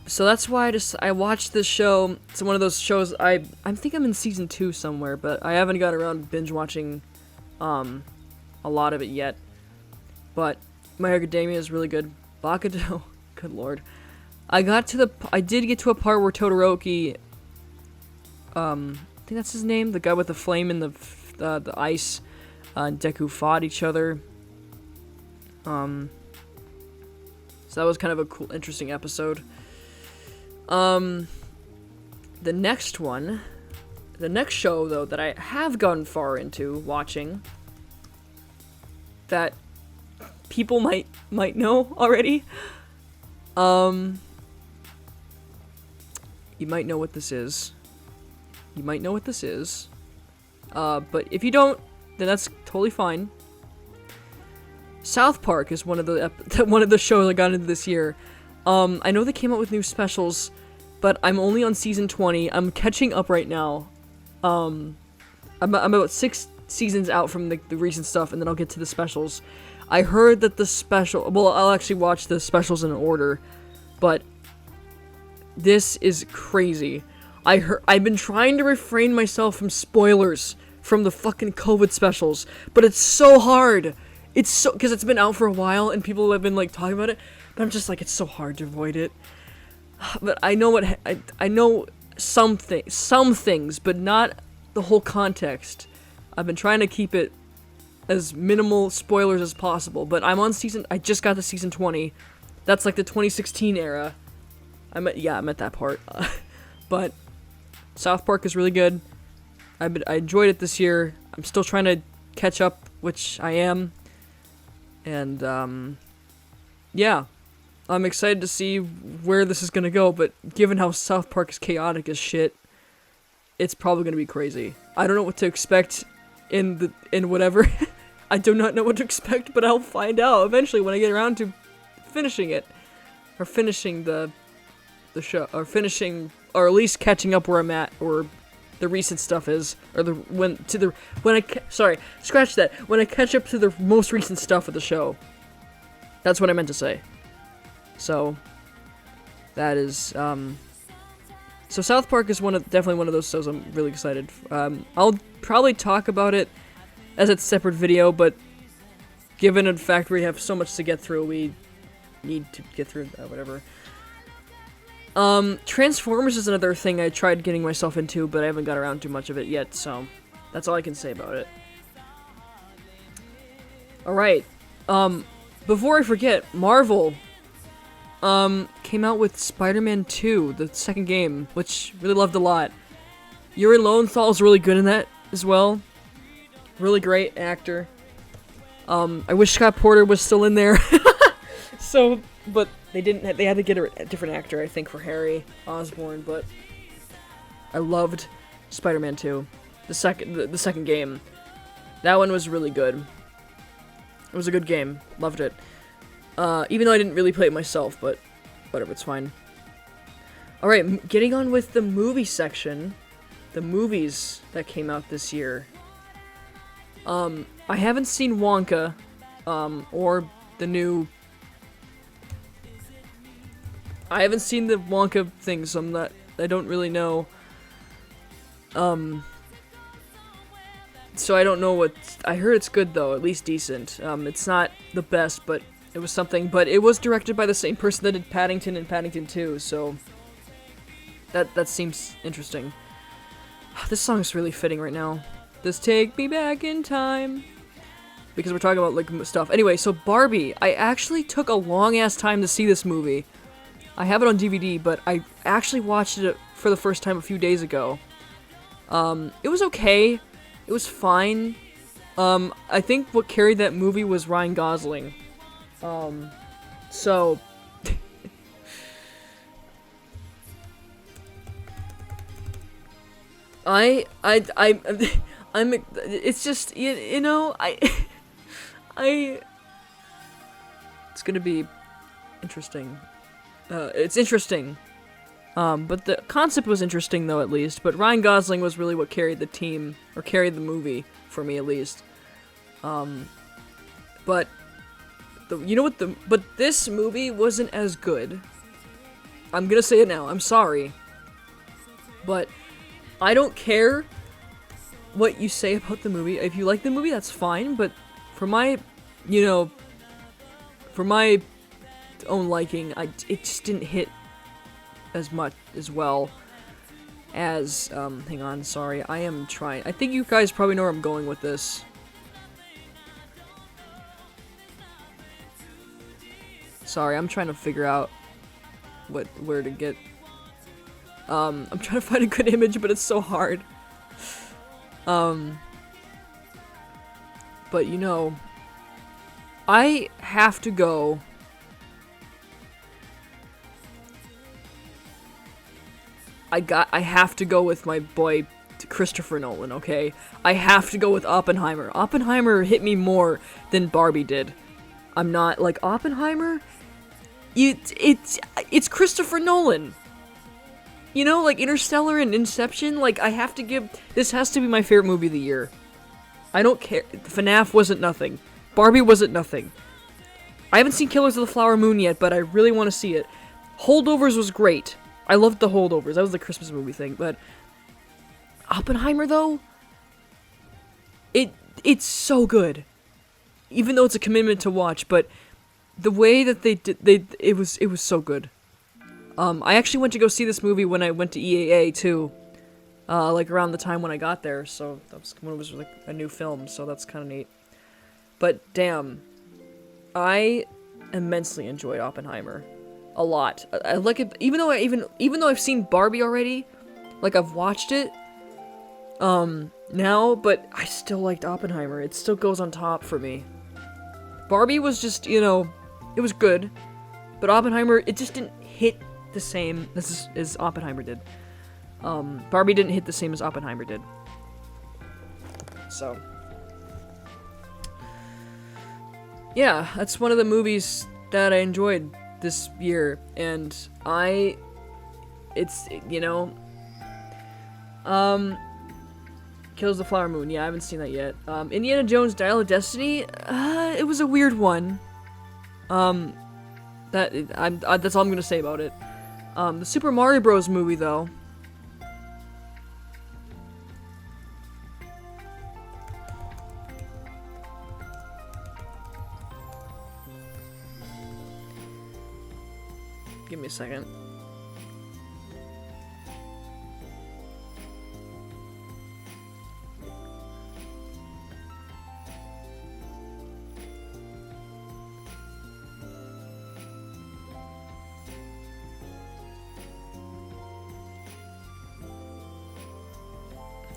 So that's why I watched this show. It's one of those shows I think I'm in season 2 somewhere, but I haven't got around to binge watching a lot of it yet. But My Hero Academia is really good. Bakudo, good lord. I did get to a part where Todoroki, I think that's his name, the guy with the flame and the ice, and Deku fought each other. So that was kind of a cool, interesting episode. The next show though that I have gone far into watching, that people might know already. You might know what this is. But if you don't, then that's totally fine. South Park is one of the shows I got into this year. I know they came out with new specials, but I'm only on season 20. I'm catching up right now. I'm about 6 seasons out from the recent stuff, and then I'll get to the specials. I heard that I'll actually watch the specials in order, but this is crazy. I've been trying to refrain myself from spoilers from the fucking COVID specials, but it's so hard. Because it's been out for a while, and people have been, like, talking about it, but I'm just like, it's so hard to avoid it. But I know I know some things, but not the whole context. I've been trying to keep it as minimal spoilers as possible, but I just got to season 20. That's like the 2016 era. I'm at that part. But South Park is really good. I enjoyed it this year. I'm still trying to catch up, which I am. And, yeah. I'm excited to see where this is gonna go, but given how South Park is chaotic as shit, it's probably gonna be crazy. I don't know what to expect in whatever. I do not know what to expect, but I'll find out eventually when I get around to finishing it. Or finishing the show. Or at least catching up where I'm at, or the recent stuff is. Or when I catch up to the most recent stuff of the show. That's what I meant to say. So, that is, so South Park is definitely one of those shows I'm really excited for. I'll probably talk about it as a separate video, but given the fact we have so much to get through, we need to get through whatever. Transformers is another thing I tried getting myself into, but I haven't got around to much of it yet, so that's all I can say about it. Alright, before I forget, Marvel came out with Spider-Man 2, the second game, which really loved a lot. Yuri Lowenthal's really good in that as well. Really great actor. I wish Scott Porter was still in there. But they didn't. They had to get a different actor, I think, for Harry Osborn. But I loved Spider-Man 2, the second game. That one was really good. It was a good game. Loved it. Even though I didn't really play it myself, but whatever, it's fine. Alright, getting on with the movie section. The movies that came out this year. I haven't seen Wonka, or the new I haven't seen the Wonka thing, so I don't really know. So I don't know I heard it's good though, at least decent. It's not the best, but it was something. But it was directed by the same person that did Paddington and Paddington 2, so that seems interesting. This song's really fitting right now. Just take me back in time. Because we're talking about, like, stuff. Anyway, so Barbie. I actually took a long-ass time to see this movie. I have it on DVD, but I actually watched it for the first time a few days ago. It was okay. It was fine. I think what carried that movie was Ryan Gosling. So... it's just, you know, it's gonna be interesting. It's interesting. But the concept was interesting, though, at least. But Ryan Gosling was really what carried the team, or carried the movie, for me, at least. But, but this movie wasn't as good. I'm gonna say it now, I'm sorry. But, I don't care what you say about the movie. If you like the movie, that's fine, but for my, for my own liking, it just didn't hit as much as well as, hang on, sorry, I am trying, I think you guys probably know where I'm going with this. Sorry, I'm trying to figure out where to get, I'm trying to find a good image, but it's so hard. But I have to go. I have to go with my boy Christopher Nolan, okay? I have to go with Oppenheimer. Oppenheimer hit me more than Barbie did. I'm not, like, Oppenheimer? It's Christopher Nolan. You know, like Interstellar and Inception, like, this has to be my favorite movie of the year. I don't care. FNAF wasn't nothing. Barbie wasn't nothing. I haven't seen Killers of the Flower Moon yet, but I really want to see it. Holdovers was great. I loved the Holdovers. That was the Christmas movie thing, but Oppenheimer, though? It's so good. Even though it's a commitment to watch, but the way that they did, it was so good. I actually went to go see this movie when I went to EAA, too. Like, around the time when I got there, so that was when it was, like, a new film, so that's kind of neat. But, damn. I immensely enjoyed Oppenheimer. A lot. I like it, even though I've seen Barbie already, like, I've watched it, now, but I still liked Oppenheimer. It still goes on top for me. Barbie was just, it was good, but Oppenheimer, it just didn't hit the same as Oppenheimer did. Barbie didn't hit the same as Oppenheimer did. So, yeah, that's one of the movies that I enjoyed this year, and Kills the Flower Moon, yeah, I haven't seen that yet. Indiana Jones Dial of Destiny, it was a weird one. That's all I'm gonna say about it. The Super Mario Bros. Movie, though. Give me a second.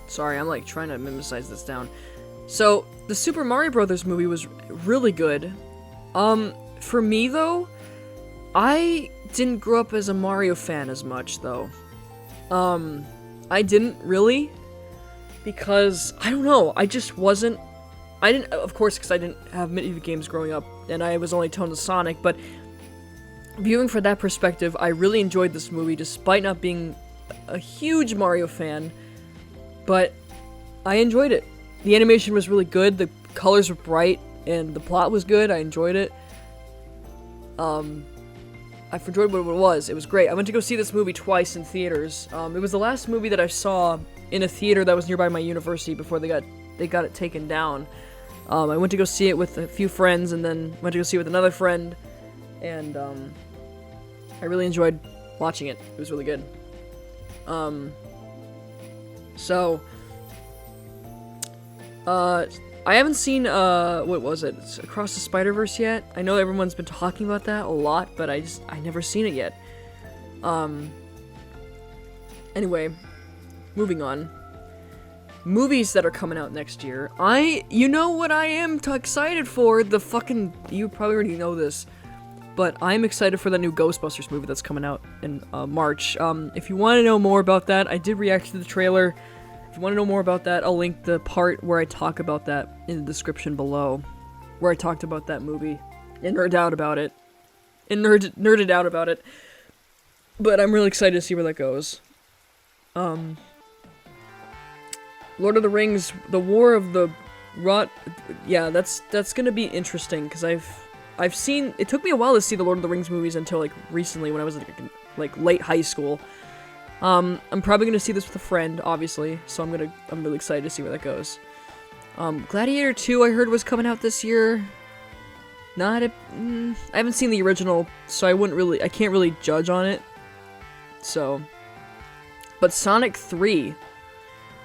Sorry, I'm like trying to memorize this down. So, the Super Mario Brothers movie was really good. For me though, I didn't grow up as a Mario fan as much though. I didn't really, because I don't know, I just wasn't. I didn't, of course, because I didn't have many games growing up, and I was only toned to Sonic. But viewing from that perspective, I really enjoyed this movie, despite not being a huge Mario fan. But I enjoyed it. The animation was really good, the colors were bright, and the plot was good. I enjoyed it. I I've enjoyed what it was. It was great. I went to go see this movie twice in theaters. It was the last movie that I saw in a theater that was nearby my university before they got it taken down. I went to go see it with a few friends, and then went to go see it with another friend, and I really enjoyed watching it. It was really good. I haven't seen, what was it? Across the Spider-Verse yet? I know everyone's been talking about that a lot, but I never seen it yet. Anyway, moving on. Movies that are coming out next year. You know what I am excited for? You probably already know this, but I'm excited for the new Ghostbusters movie that's coming out in, March. If you want to know more about that, I did react to the trailer. If you want to know more about that, I'll link the part where I talk about that in the description below, where I talked about that movie and nerded out about it. But I'm really excited to see where that goes. Lord of the Rings, The War of the Rot. Yeah, that's gonna be interesting, because I've seen. It took me a while to see the Lord of the Rings movies until like recently, when I was like late high school. I'm probably gonna see this with a friend, obviously, so I'm really excited to see where that goes. Gladiator 2, I heard, was coming out this year. I haven't seen the original, so I can't really judge on it. So, but Sonic 3,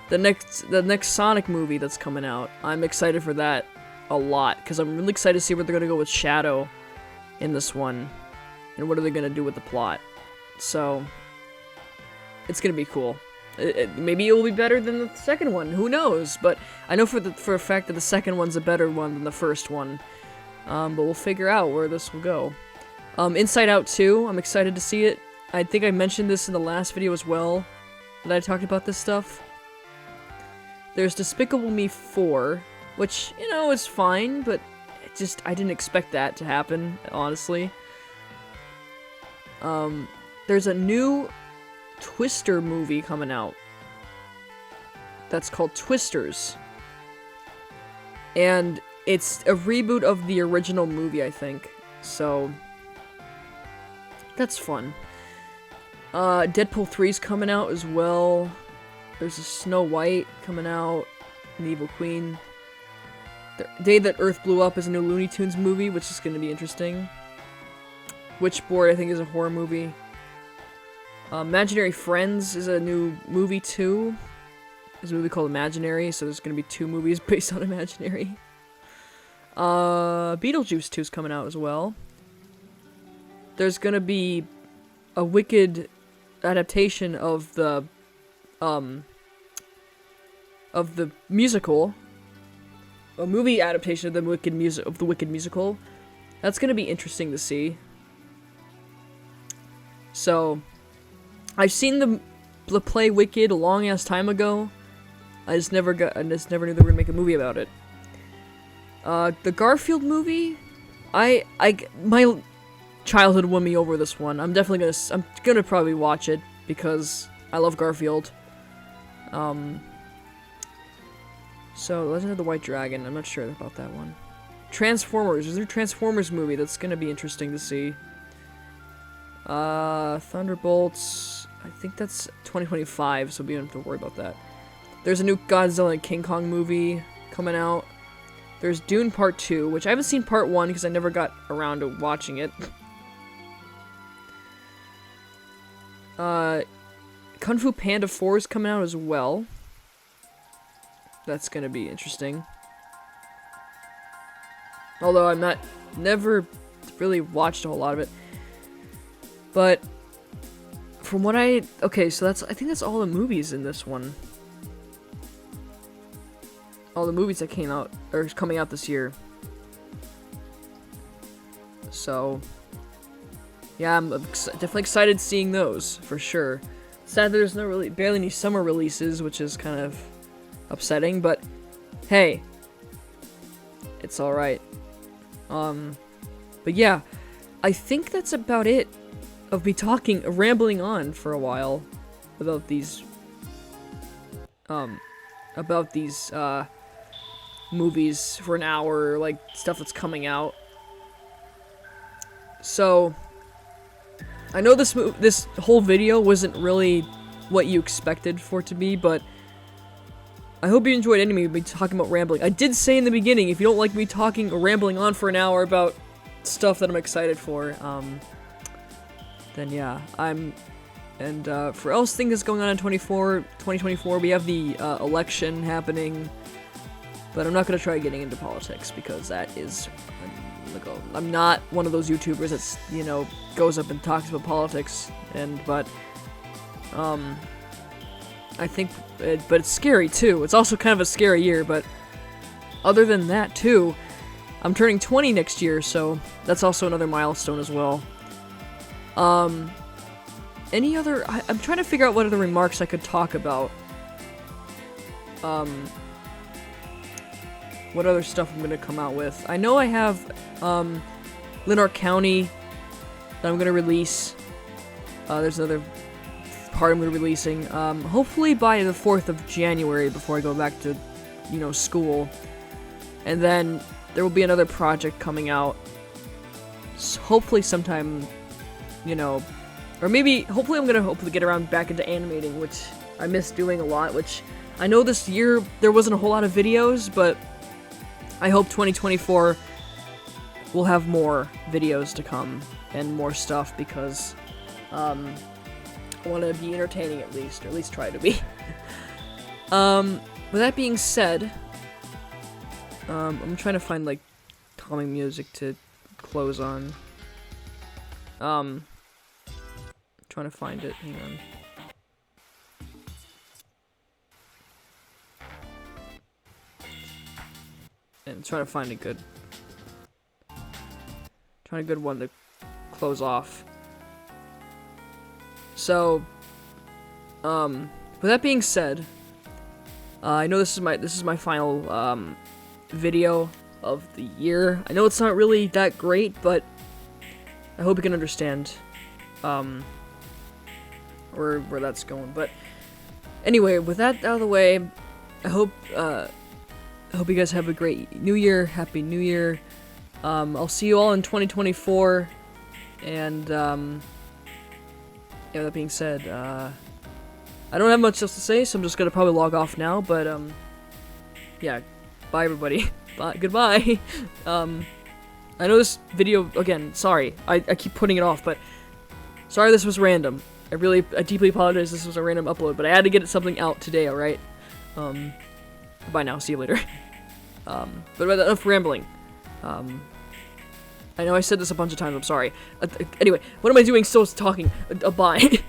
the next Sonic movie that's coming out, I'm excited for that a lot, because I'm really excited to see where they're gonna go with Shadow in this one, and what are they gonna do with the plot. So, it's gonna be cool. Maybe it will be better than the second one. Who knows? But I know for a fact that the second one's a better one than the first one. But we'll figure out where this will go. Inside Out 2, I'm excited to see it. I think I mentioned this in the last video as well, that I talked about this stuff. There's Despicable Me 4, which, you know, is fine, but I didn't expect that to happen, honestly. There's a new Twister movie coming out that's called Twisters, and it's a reboot of the original movie, I think, so that's fun. Deadpool 3's coming out as well. There's a Snow White coming out, an Evil Queen. The Day That Earth Blew Up is a new Looney Tunes movie, which is going to be interesting. Witchboard, I think, is a horror movie. Imaginary Friends is a new movie too. There's a movie called Imaginary, so there's gonna be 2 movies based on Imaginary. Beetlejuice 2 is coming out as well. There's gonna be a Wicked adaptation of the musical. A movie adaptation of the Wicked musical. That's gonna be interesting to see. So, I've seen the play Wicked a long ass time ago. I just never knew they were gonna make a movie about it. The Garfield movie, my childhood won me over this one. I'm gonna probably watch it because I love Garfield. So Legend of the White Dragon, I'm not sure about that one. Transformers, there's a Transformers movie that's gonna be interesting to see. Thunderbolts, I think that's 2025, so we don't have to worry about that. There's a new Godzilla and King Kong movie coming out. There's Dune Part 2, which I haven't seen Part 1 because I never got around to watching it. Kung Fu Panda 4 is coming out as well. That's gonna be interesting. Although I'm never really watched a whole lot of it. But from what okay, so I think that's all the movies in this one. All the movies that came out, or is coming out this year. So, yeah, I'm definitely excited seeing those, for sure. Sad that there's barely any summer releases, which is kind of upsetting, but hey, it's alright. But yeah, I think that's about it of me rambling on for a while about these movies for an hour, like stuff that's coming out. So I know this whole video wasn't really what you expected for it to be, but I hope you enjoyed me talking about rambling. I did say in the beginning, if you don't like me talking or rambling on for an hour about stuff that I'm excited for, then yeah, for else things that's going on in 2024, we have the election happening, but I'm not going to try getting into politics, because that is, I'm not one of those YouTubers that's, you know, goes up and talks about politics, but I think, but it's scary too. It's also kind of a scary year, but other than that too, I'm turning 20 next year, so that's also another milestone as well. Any other, I'm trying to figure out what other remarks I could talk about. What other stuff I'm gonna come out with. I know I have, Lanark County that I'm gonna release. There's another part I'm gonna be releasing, hopefully by the 4th of January before I go back to, you know, school. And then there will be another project coming out, hopefully sometime, you know, or maybe, hopefully I'm gonna hopefully get around back into animating, which I miss doing a lot, which I know this year there wasn't a whole lot of videos, but I hope 2024 will have more videos to come and more stuff, because, I want to be entertaining at least, or at least try to be. With that being said, I'm trying to find, like, calming music to close on. Trying to find it, hang on. And try to find a good one to close off. So, with that being said, I know this is my final video of the year. I know it's not really that great, but I hope you can understand where that's going. But anyway, with that out of the way, I hope you guys have a great New Year. Happy New Year. I'll see you all in 2024, and yeah, that being said, I don't have much else to say, so I'm just gonna probably log off now, but, yeah, bye everybody. Bye, goodbye. I know this video, again, sorry, I keep putting it off, but sorry this was random. I deeply apologize this was a random upload, but I had to get something out today, alright? Bye now, see you later. But enough rambling. I know I said this a bunch of times, I'm sorry. Anyway, what am I doing still talking? Bye.